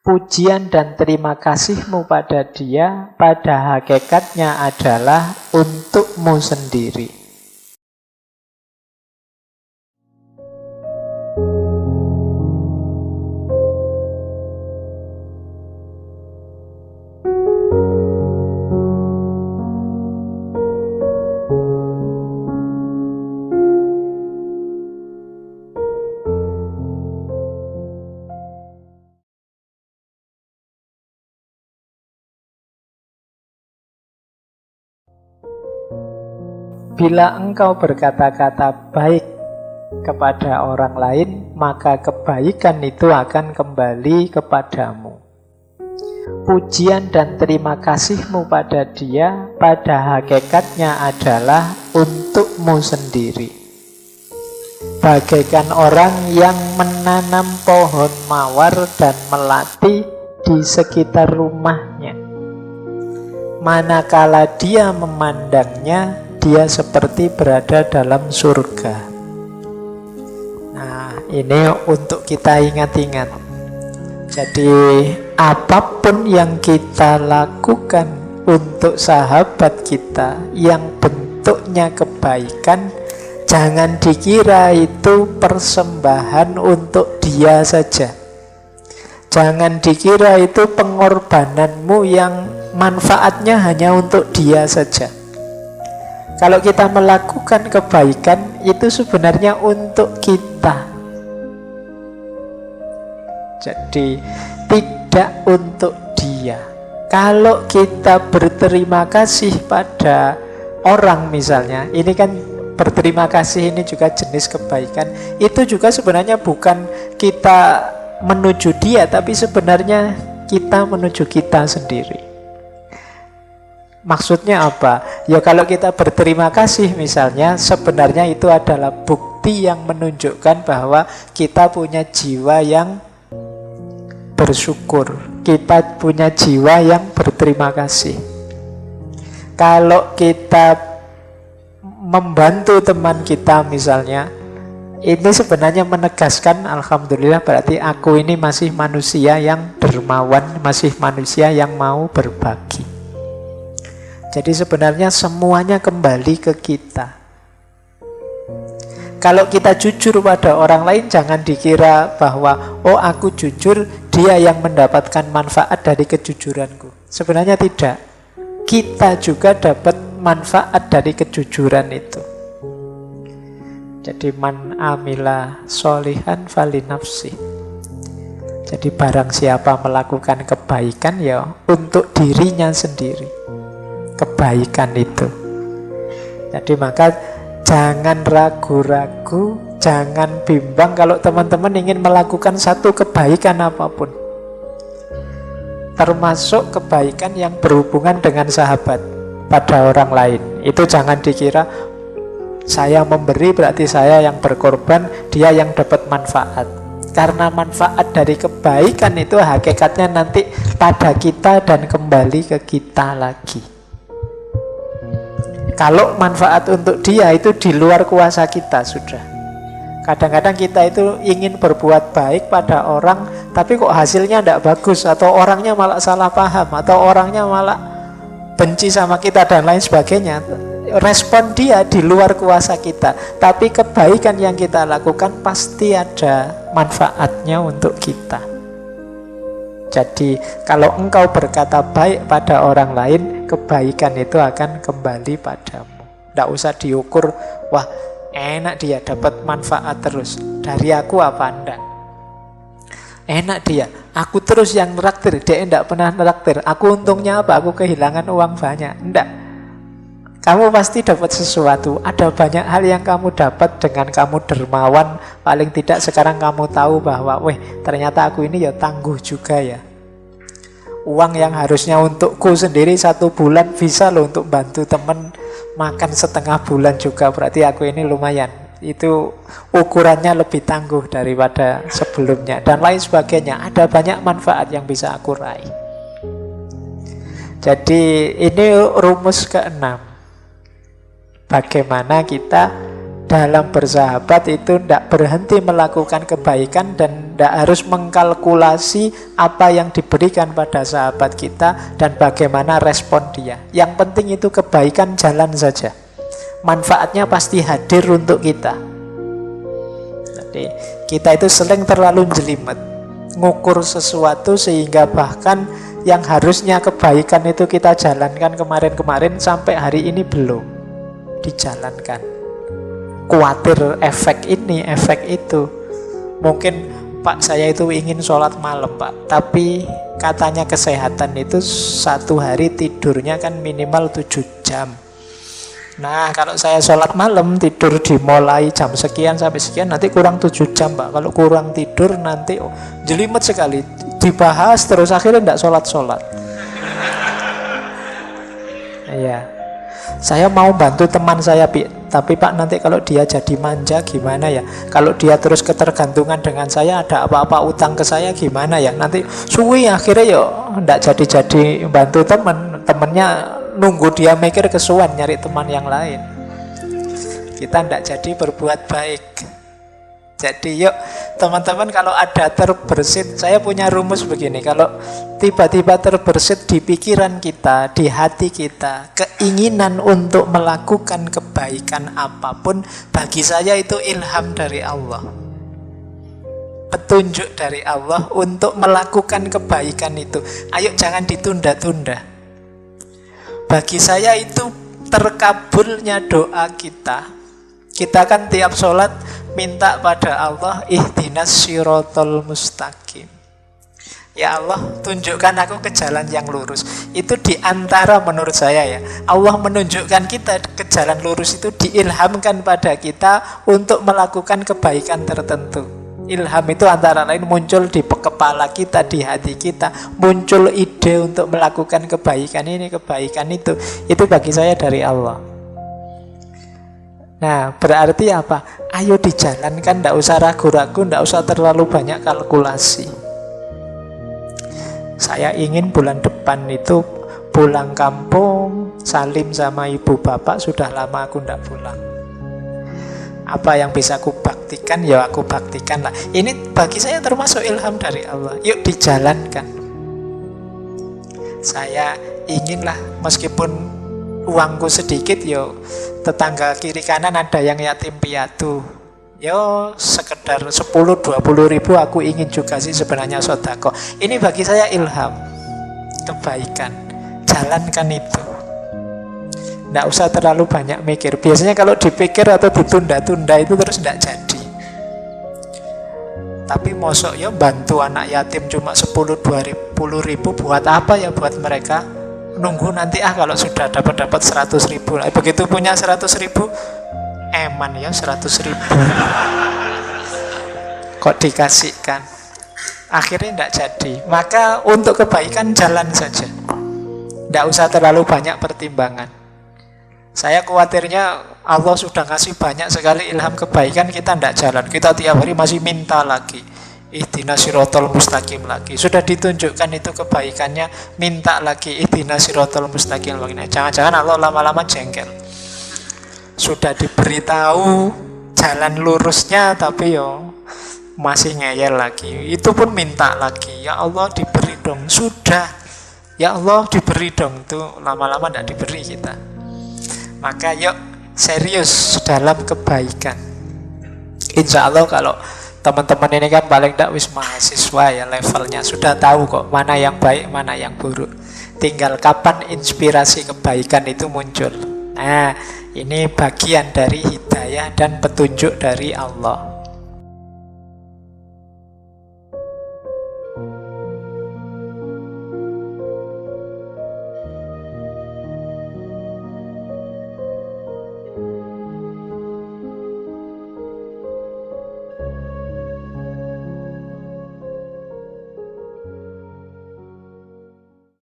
Pujian dan terima kasihmu pada dia pada hakikatnya adalah untukmu sendiri. Bila engkau berkata-kata baik kepada orang lain, maka kebaikan itu akan kembali kepadamu. Pujian dan terima kasihmu pada dia pada hakikatnya adalah untukmu sendiri. Bagaikan orang yang menanam pohon mawar dan melati di sekitar rumahnya. Manakala dia memandangnya, dia seperti berada dalam surga. Nah, ini untuk kita ingat-ingat. Jadi, apapun yang kita lakukan untuk sahabat kita yang bentuknya kebaikan, jangan dikira itu persembahan untuk dia saja. Jangan dikira itu pengorbananmu yang manfaatnya hanya untuk dia saja. Kalau kita melakukan kebaikan, itu sebenarnya untuk kita. Jadi, tidak untuk dia. Kalau kita berterima kasih pada orang misalnya, ini kan berterima kasih ini juga jenis kebaikan. Itu juga sebenarnya bukan kita menuju dia, tapi sebenarnya kita menuju kita sendiri. Maksudnya apa? Ya kalau kita berterima kasih misalnya, sebenarnya itu adalah bukti yang menunjukkan bahwa kita punya jiwa yang bersyukur. Kita punya jiwa yang berterima kasih. Kalau kita membantu teman kita misalnya, ini sebenarnya menegaskan alhamdulillah berarti aku ini masih manusia yang dermawan, masih manusia yang mau berbagi. Jadi sebenarnya semuanya kembali ke kita. Kalau kita jujur pada orang lain, jangan dikira bahwa oh aku jujur, dia yang mendapatkan manfaat dari kejujuranku. Sebenarnya tidak. Kita juga dapat manfaat dari kejujuran itu. Jadi man amila sholihan falinafsi. Jadi barang siapa melakukan kebaikan ya untuk dirinya sendiri. Kebaikan itu. Jadi maka jangan ragu-ragu, jangan bimbang kalau teman-teman ingin melakukan satu kebaikan apapun. Termasuk kebaikan yang berhubungan dengan sahabat pada orang lain. Itu jangan dikira saya memberi berarti saya yang berkorban, dia yang dapat manfaat. Karena manfaat dari kebaikan itu hakikatnya nanti pada kita dan kembali ke kita lagi. Kalau manfaat untuk dia itu di luar kuasa kita sudah. Kadang-kadang kita itu ingin berbuat baik pada orang, tapi kok hasilnya tidak bagus, atau orangnya malah salah paham, atau orangnya malah benci sama kita dan lain sebagainya. Respon dia di luar kuasa kita. Tapi kebaikan yang kita lakukan pasti ada manfaatnya untuk kita. Jadi kalau engkau berkata baik pada orang lain, kebaikan itu akan kembali padamu. Tidak usah diukur, wah enak dia dapat manfaat terus. Dari aku apa enggak? Enak dia, aku terus yang neraktir, dia tidak pernah neraktir. Aku untungnya apa? Aku kehilangan uang banyak. Enggak. Kamu pasti dapat sesuatu. Ada banyak hal yang kamu dapat dengan kamu dermawan. Paling tidak sekarang kamu tahu bahwa ternyata aku ini ya tangguh juga ya. Uang yang harusnya untukku sendiri 1 bulan bisa loh untuk bantu teman makan setengah bulan juga. Berarti aku ini lumayan. Itu ukurannya lebih tangguh daripada sebelumnya. Dan lain sebagainya. Ada banyak manfaat yang bisa aku raih. Jadi ini rumus ke-6. Bagaimana kita dalam bersahabat itu tidak berhenti melakukan kebaikan dan tidak harus mengkalkulasi apa yang diberikan pada sahabat kita dan bagaimana respon dia. Yang penting itu kebaikan jalan saja. Manfaatnya pasti hadir untuk kita. Jadi kita itu sering terlalu jelimet ngukur sesuatu sehingga bahkan yang harusnya kebaikan itu kita jalankan kemarin-kemarin sampai hari ini belum dijalankan. Khawatir efek ini, efek itu. Mungkin Pak saya itu ingin sholat malam Pak, tapi katanya kesehatan itu satu hari tidurnya kan minimal 7 jam. Nah kalau saya sholat malam tidur dimulai jam sekian sampai sekian, nanti kurang 7 jam Pak. Kalau kurang tidur nanti jelimet sekali. Dibahas terus akhirnya tidak sholat-sholat. Iya. Saya mau bantu teman saya, tapi Pak nanti kalau dia jadi manja gimana ya? Kalau dia terus ketergantungan dengan saya, ada apa-apa utang ke saya gimana ya? Nanti suwi akhirnya ya ndak jadi bantu temennya nunggu dia mikir kesuwen nyari teman yang lain. Kita ndak jadi berbuat baik. Jadi yuk teman-teman, kalau ada terbersit, saya punya rumus begini, kalau tiba-tiba terbersit di pikiran kita, di hati kita, keinginan untuk melakukan kebaikan apapun, bagi saya itu ilham dari Allah, petunjuk dari Allah untuk melakukan kebaikan itu. Ayo jangan ditunda-tunda. Bagi saya itu terkabulnya doa kita. Kita kan tiap sholat minta pada Allah, ihdinas sirotol mustaqim. Ya Allah, tunjukkan aku ke jalan yang lurus. Itu diantara menurut saya ya, Allah menunjukkan kita ke jalan lurus itu diilhamkan pada kita untuk melakukan kebaikan tertentu. Ilham itu antara lain muncul di kepala kita, di hati kita, muncul ide untuk melakukan kebaikan ini, kebaikan itu. Itu bagi saya dari Allah. Nah, berarti apa? Ayo dijalankan, tidak usah ragu-ragu, tidak usah terlalu banyak kalkulasi. Saya ingin bulan depan itu pulang kampung, salim sama ibu bapak, sudah lama aku tidak pulang. Apa yang bisa aku baktikan, ya aku baktikan lah. Ini bagi saya termasuk ilham dari Allah. Yuk dijalankan. Saya inginlah meskipun uangku sedikit, yo tetangga kiri kanan ada yang yatim piatu, yo sekedar 10-20 ribu aku ingin juga sih sebenarnya sodako. Ini bagi saya ilham kebaikan. Jalankan itu, tidak usah terlalu banyak mikir. Biasanya kalau dipikir atau ditunda-tunda itu terus tidak jadi. Tapi mosok ya bantu anak yatim cuma 10-20 ribu buat apa ya buat mereka? Nunggu nanti kalau sudah dapat 100 ribu. Begitu punya 100 ribu, eman ya 100 ribu. Kok dikasihkan? Akhirnya tidak jadi. Maka untuk kebaikan jalan saja. Tidak usah terlalu banyak pertimbangan. Saya khawatirnya Allah sudah ngasih banyak sekali ilham kebaikan, kita tidak jalan. Kita tiap hari masih minta lagi. Ihdinas sirotol mustaqim lagi. Sudah ditunjukkan itu kebaikannya, minta lagi ihdinas sirotol mustaqim lagi. Jangan-jangan Allah lama-lama jengkel. Sudah diberitahu jalan lurusnya, tapi yo masih ngeyel lagi. Itu pun minta lagi. Ya Allah diberi dong. Sudah. Ya Allah diberi dong. Itu lama-lama tidak diberi kita. Maka yuk serius dalam kebaikan. Insya Allah kalau teman-teman ini kan paling tidak wis mahasiswa ya, levelnya sudah tahu kok mana yang baik, mana yang buruk. Tinggal kapan inspirasi kebaikan itu muncul. Nah, ini bagian dari hidayah dan petunjuk dari Allah.